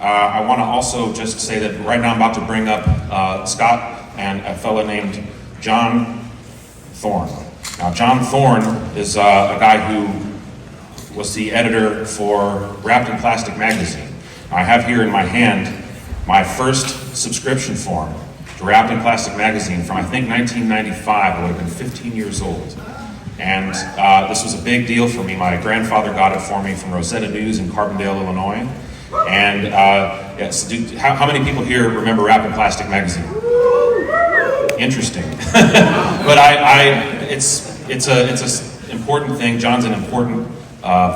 I want to also just say that right now I'm about to bring up Scott and a fellow named John Thorne. Now, John Thorne is a guy who was the editor for Wrapped in Plastic magazine. Now, I have here in my hand my first subscription form to Wrapped in Plastic magazine from, I think, 1995. I would have been 15 years old. And this was a big deal for me. My grandfather got it for me from Rosetta News in Carbondale, Illinois. And yes, how many people here remember Wrapped in Plastic magazine? Interesting. But it's an important thing. John's an important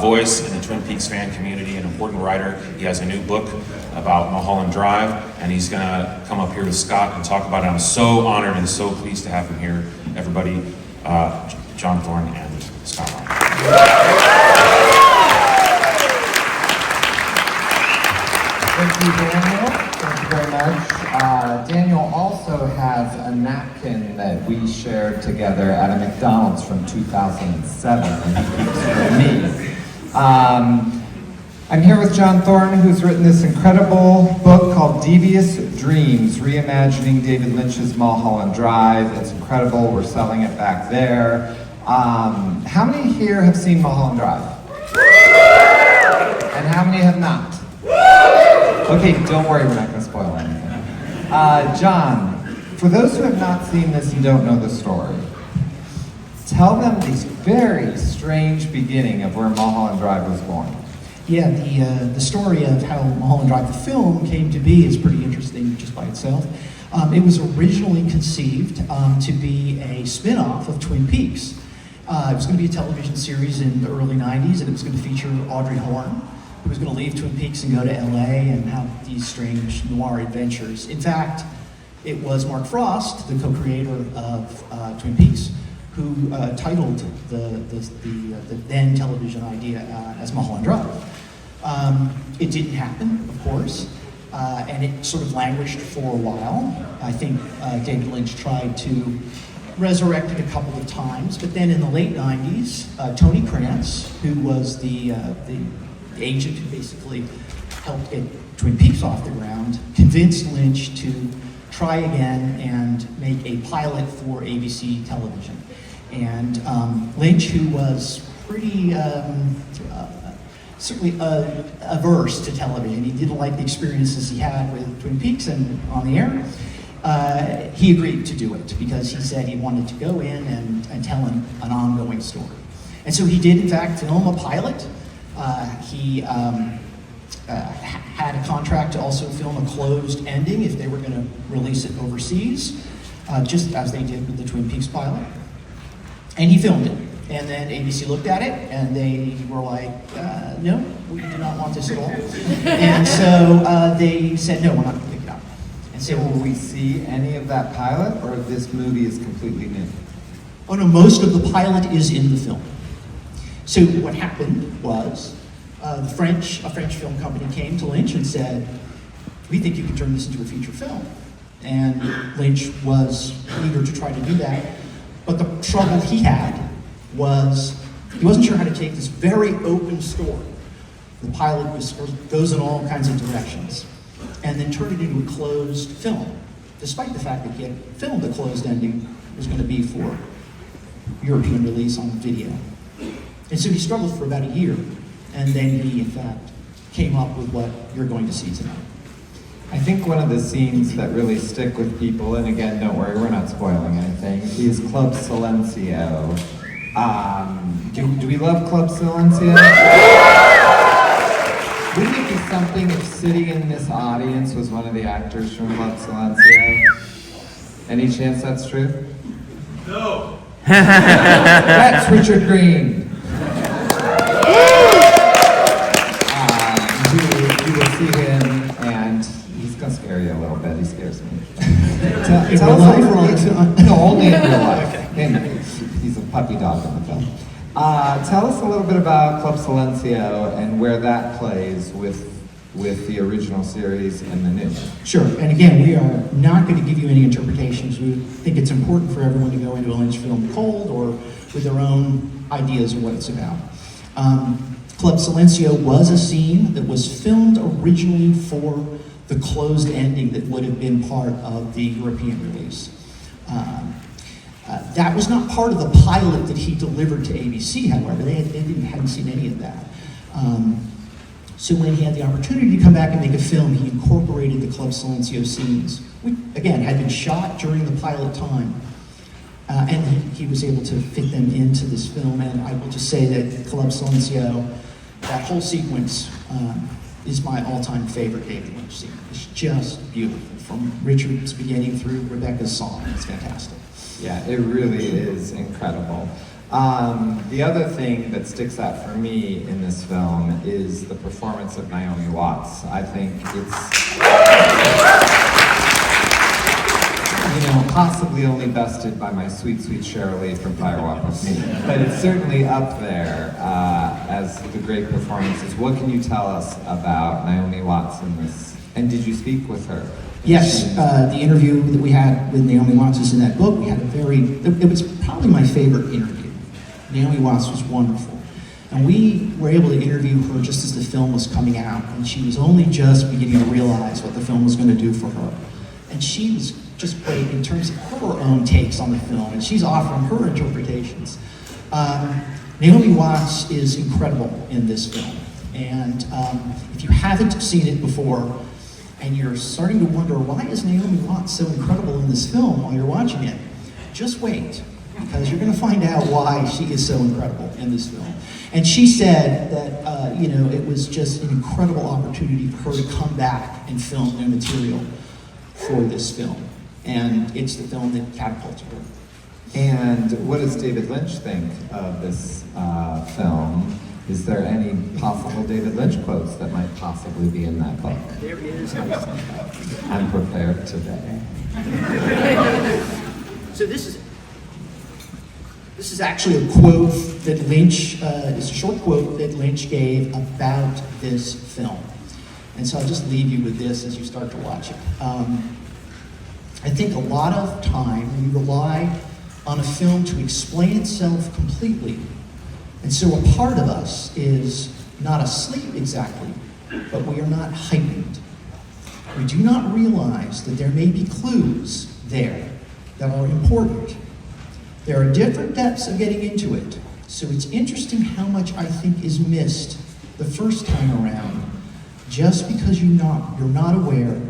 voice in the Twin Peaks fan community, an important writer. He has a new book about Mulholland Drive, and he's going to come up here with Scott and talk about it. I'm so honored and so pleased to have him here. Everybody, John Thorne and Scott Ryan. Thank you, Daniel. Thank you very much. Daniel also has a napkin that we shared together at a McDonald's from 2007, and he keeps it with me. I'm here with John Thorne, who's written this incredible book called Devious Dreams, Reimagining David Lynch's Mulholland Drive. It's incredible. We're selling it back there. How many here have seen Mulholland Drive? And how many have not? Okay, don't worry, we're not going to spoil anything. John, for those who have not seen this and don't know the story, tell them the very strange beginning of where Mulholland Drive was born. Yeah, the story of how Mulholland Drive, the film, came to be is pretty interesting just by itself. It was originally conceived to be a spin-off of Twin Peaks. It was going to be a television series in the early 90s, and it was going to feature Audrey Horne, who was going to leave Twin Peaks and go to LA and have these strange noir adventures. In fact, it was Mark Frost, the co-creator of Twin Peaks, who titled the then television idea as Mulholland Drive. It didn't happen, of course, and it sort of languished for a while. I think David Lynch tried to resurrect it a couple of times, but then in the late 90s, Tony Krantz, who was the agent who basically helped get Twin Peaks off the ground, convinced Lynch to try again and make a pilot for ABC television. And Lynch, who was pretty certainly averse to television, he didn't like the experiences he had with Twin Peaks and on the air, he agreed to do it because he said he wanted to go in and tell an ongoing story. And so he did, in fact, film a pilot. He had a contract to also film a closed ending if they were going to release it overseas, just as they did with the Twin Peaks pilot. And he filmed it. And then ABC looked at it, and they were like, no, we do not want this at all. And so they said, no, we're not going to pick it up. And So will we see any of that pilot, or this movie is completely new? Oh no, most of the pilot is in the film. So what happened was, a French film company came to Lynch and said, we think you can turn this into a feature film. And Lynch was eager to try to do that. But the trouble he had was he wasn't sure how to take this very open story. The pilot goes in all kinds of directions, and then turn it into a closed film, despite the fact that he had filmed a closed ending was going to be for European release on video. And so he struggled for about a year, and then he, in fact, came up with what you're going to see tonight. I think one of the scenes that really stick with people, and again, don't worry, we're not spoiling anything, is Club Silencio. Do we love Club Silencio? Wouldn't it be something if sitting in this audience was one of the actors from Club Silencio? Any chance that's true? No. That's Richard Green. You will see him, and he's gonna scare you a little bit. He scares me. Tell us no, only in real life. Okay. He's a puppy dog in the film. Tell us a little bit about Club Silencio and where that plays with the original series and the new. Sure, and again, we are not going to give you any interpretations. We think it's important for everyone to go into a Lynch film cold or with their own ideas of what it's about. Club Silencio was a scene that was filmed originally for the closed ending that would have been part of the European release. That was not part of the pilot that he delivered to ABC, however. They hadn't seen any of that. So when he had the opportunity to come back and make a film, he incorporated the Club Silencio scenes, which, again, had been shot during the pilot time. And he was able to fit them into this film. And I will just say that Club Silencio, that whole sequence, is my all-time favorite David Lynch scene. It's just beautiful, from Richard's beginning through Rebecca's song. It's fantastic. Yeah, it really is incredible. The other thing that sticks out for me in this film is the performance of Naomi Watts. I think it's, possibly only bested by my sweet, sweet Cheryl Lee from Fire Walk with Me. But it's certainly up there as the great performances. What can you tell us about Naomi Watts in this? And did you speak with her? Yes, the interview that we had with Naomi Watts is in that book. We had it was probably my favorite interview. Naomi Watts was wonderful. And we were able to interview her just as the film was coming out, and she was only just beginning to realize what the film was going to do for her. And she was just great in terms of her own takes on the film, and she's offering her interpretations. Naomi Watts is incredible in this film. And if you haven't seen it before, and you're starting to wonder, why is Naomi Watts so incredible in this film while you're watching it? Just wait, because you're going to find out why she is so incredible in this film. And she said that, it was just an incredible opportunity for her to come back and film new material for this film. And it's the film that catapulted her. And what does David Lynch think of this film? Is there any possible David Lynch quotes that might possibly be in that book? There is. I'm prepared today. So this is actually a quote that Lynch, it's a short quote that Lynch gave about this film. And so I'll just leave you with this as you start to watch it. I think a lot of time we rely on a film to explain itself completely. And so a part of us is not asleep exactly, but we are not heightened. We do not realize that there may be clues there that are important. There are different depths of getting into it, so it's interesting how much I think is missed the first time around, just because you're not aware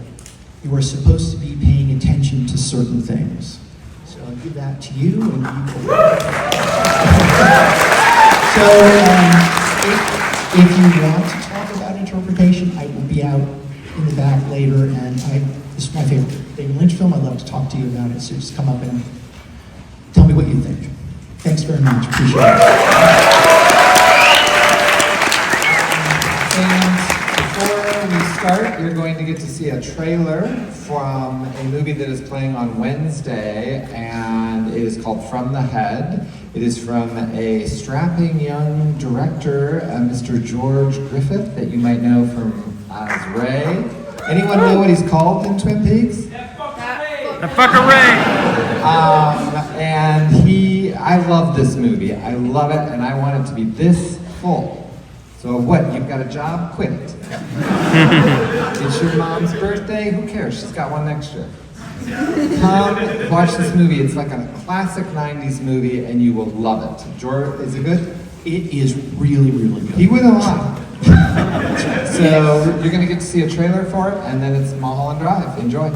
you are supposed to be paying attention to certain things. So I'll give that to you, and you will. So if you want to talk about interpretation, I will be out in the back later, and this is my favorite David Lynch film. I'd love to talk to you about it, so just come up and tell me what you think. Thanks very much. Appreciate it. And before we start, you're going to get to see a trailer from a movie that is playing on Wednesday, and it is called From the Head. It is from a strapping young director, Mr. George Griffith, that you might know from as Ray. Anyone know what he's called in Twin Peaks? The fucker Ray! And I love this movie. I love it, and I want it to be this full. So what, you've got a job? Quit it. It's your mom's birthday? Who cares? She's got one next year. Come watch this movie. It's like a classic 90s movie, and you will love it. George, is it good? It is really, really good. He would have lied. So you're going to get to see a trailer for it, and then it's Mulholland Drive. Enjoy.